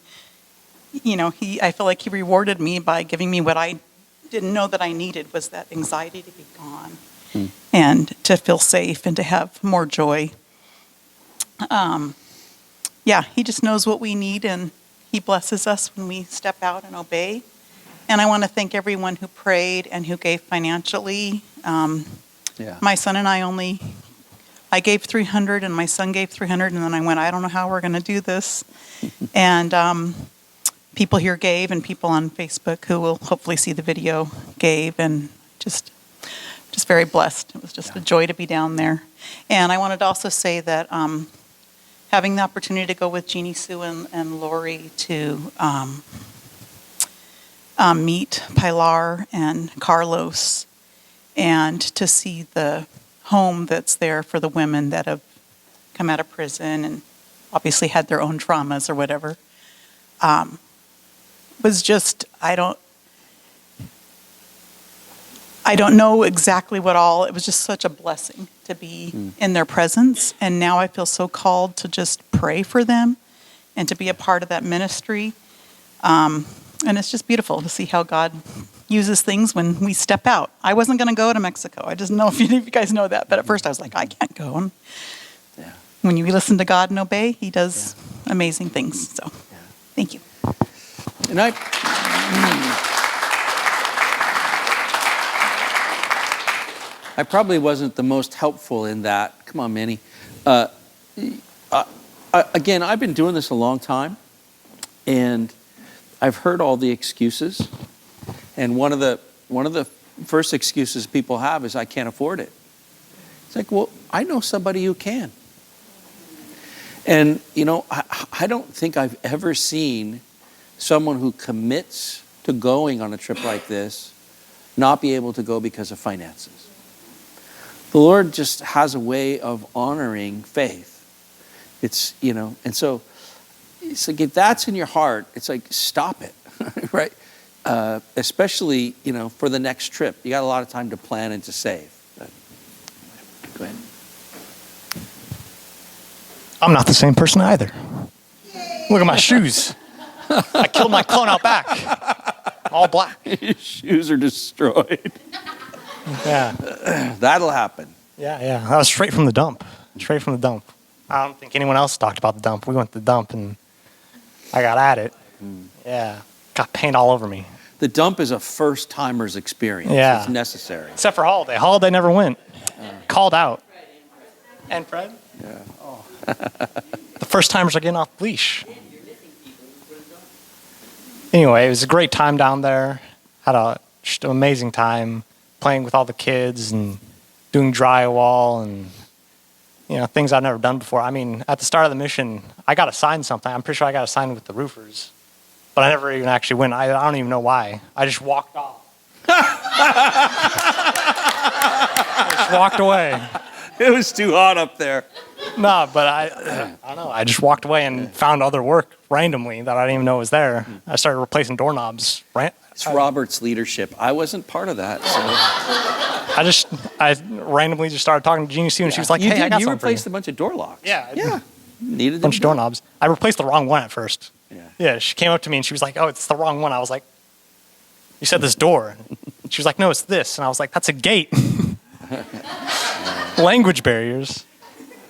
I feel like he rewarded me by giving me what I didn't know that I needed, was that anxiety to be gone and to feel safe and to have more joy. He just knows what we need, and he blesses us when we step out and obey. And I want to thank everyone who prayed and who gave financially. My son and I gave $300 and my son gave $300, and then I went, I don't know how we're going to do this. And people here gave, and people on Facebook who will hopefully see the video gave, and just very blessed. It was just a joy to be down there. And I wanted to also say that having the opportunity to go with Jeannie Sue and Lori to meet Pilar and Carlos, and to see the home that's there for the women that have come out of prison and obviously had their own traumas or whatever, was just, I don't know exactly what all, it was just such a blessing to be in their presence. And now I feel so called to just pray for them and to be a part of that ministry. And it's just beautiful to see how God uses things when we step out. I wasn't going to go to Mexico. I just don't know if you guys know that. But at first I was like, I can't go. And when you listen to God and obey, he does amazing things. So thank you. And I probably wasn't the most helpful in that. Come on, Manny. Again, I've been doing this a long time, and I've heard all the excuses. And one of the first excuses people have is, I can't afford it. It's like, well, I know somebody who can. And, you know, I don't think I've ever seen someone who commits to going on a trip like this not be able to go because of finances. The Lord just has a way of honoring faith. It's, you know, and so it's like if that's in your heart, it's like stop it, right? Especially, you know, for the next trip. You got a lot of time to plan and to save. But, go ahead. I'm not the same person either. Look at my shoes. I killed my clone out back. All black. Your shoes are destroyed. Yeah. That'll happen. Yeah. That was straight from the dump. Straight from the dump. I don't think anyone else talked about the dump. We went to the dump and I got at it. Yeah. Got paint all over me. The dump is a first-timer's experience. Yeah. It's necessary. Except for Holiday. Holiday never went. Called out. And Fred? Yeah. Oh. The first timers are getting off the leash. Anyway, it was a great time down there. Had just an amazing time playing with all the kids and doing drywall and, you know, things I've never done before. I mean, at the start of the mission, I got assigned something. I'm pretty sure I got assigned with the roofers. But I never even actually went. I don't even know why. I just walked off. I just walked away. It was too hot up there. No, but I don't know. I just walked away and found other work randomly that I didn't even know was there. I started replacing doorknobs. Right? It's Robert's leadership. I wasn't part of that. So. I randomly just started talking to Jeannie Sue, and she was like, "Hey, I got you something for replaced a bunch of door locks. Yeah. Needed a bunch of doorknobs. I replaced the wrong one at first. Yeah. She came up to me and she was like, "Oh, it's the wrong one." I was like, "You said this door." She was like, "No, it's this." And I was like, "That's a gate." Language barriers.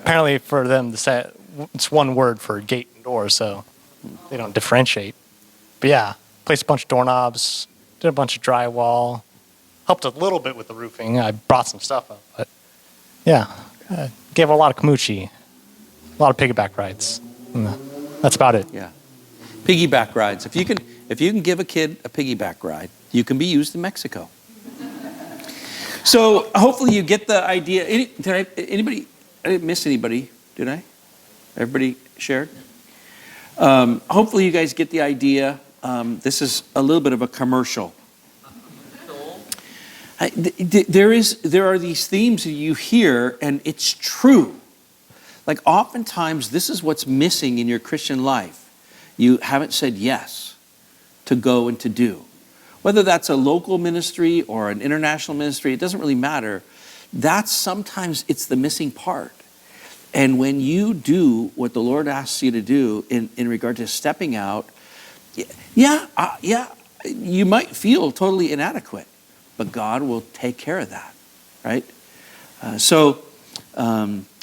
Apparently for them to say it's one word for gate and door, so they don't differentiate. But yeah, placed a bunch of doorknobs, did a bunch of drywall, helped a little bit with the roofing. I brought some stuff up, but yeah, gave a lot of Kamuchi, a lot of piggyback rides. And that's about it. Yeah, piggyback rides. If you can give a kid a piggyback ride, you can be used in Mexico. So hopefully you get the idea. Anybody? I didn't miss anybody, did I? Everybody shared? Hopefully you guys get the idea. This is a little bit of a commercial. There are these themes that you hear, and it's true. Like oftentimes, this is what's missing in your Christian life. You haven't said yes to go and to do. Whether that's a local ministry or an international ministry, it doesn't really matter. Sometimes it's the missing part. And when you do what the Lord asks you to do in regard to stepping out, you might feel totally inadequate, but God will take care of that, right?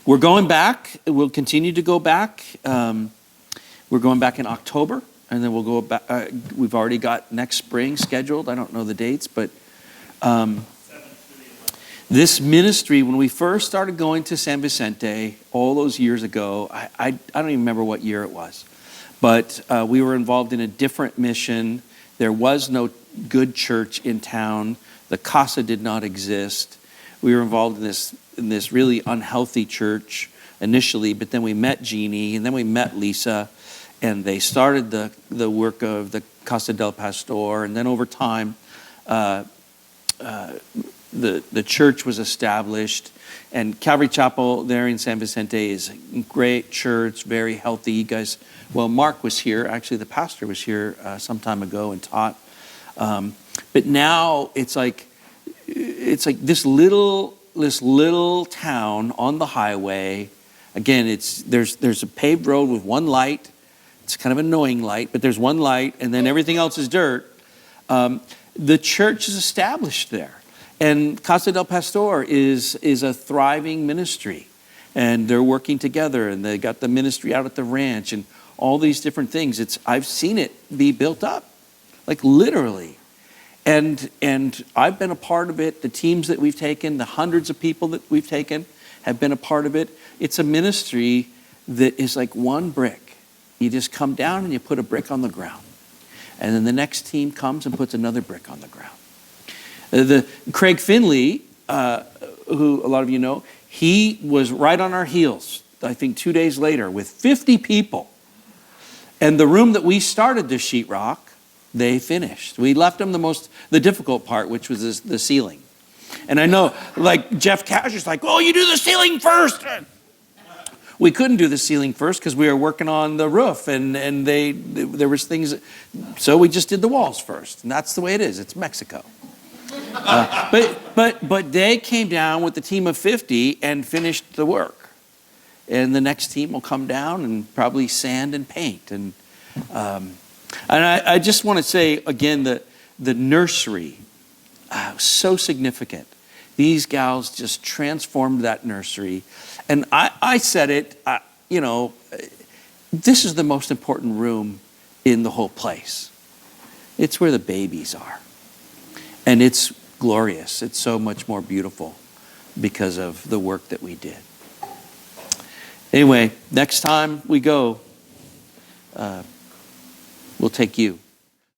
We're going back. We'll continue to go back. We're going back in October, and then we'll go back. We've already got next spring scheduled. I don't know the dates, but this ministry, when we first started going to San Vicente all those years ago, I don't even remember what year it was, but we were involved in a different mission. There was no good church in town. The Casa did not exist. We were involved in this really unhealthy church initially, but then we met Jeannie, and then we met Lisa, and they started the work of the Casa del Pastor, and then over time, the church was established, and Calvary Chapel there in San Vicente is a great church, very healthy. You guys, well, Mark was here. Actually, the pastor was here some time ago and taught. But now it's like this little town on the highway. Again, there's a paved road with one light. It's kind of an annoying light, but there's one light, and then everything else is dirt. The church is established there. And Casa del Pastor is a thriving ministry, and they're working together, and they got the ministry out at the ranch and all these different things. I've seen it be built up, like literally. And I've been a part of it. The teams that we've taken, the hundreds of people that we've taken have been a part of it. It's a ministry that is like one brick. You just come down and you put a brick on the ground. And then the next team comes and puts another brick on the ground. Craig Finley, who a lot of you know, he was right on our heels I think 2 days later, with 50 people. And the room that we started the sheetrock, they finished. We left them the difficult part, which was the ceiling. And I know, like Jeff Cashier's like, oh, you do the ceiling first. We couldn't do the ceiling first because we were working on the roof, and there was things. So we just did the walls first, and that's the way it is. It's Mexico. But they came down with the team of 50 and finished the work. And the next team will come down and probably sand and paint. And I just want to say again, the nursery, so significant. These gals just transformed that nursery. And I said it, this is the most important room in the whole place. It's where the babies are. And it's glorious. It's so much more beautiful because of the work that we did. Anyway, next time we go, we'll take you.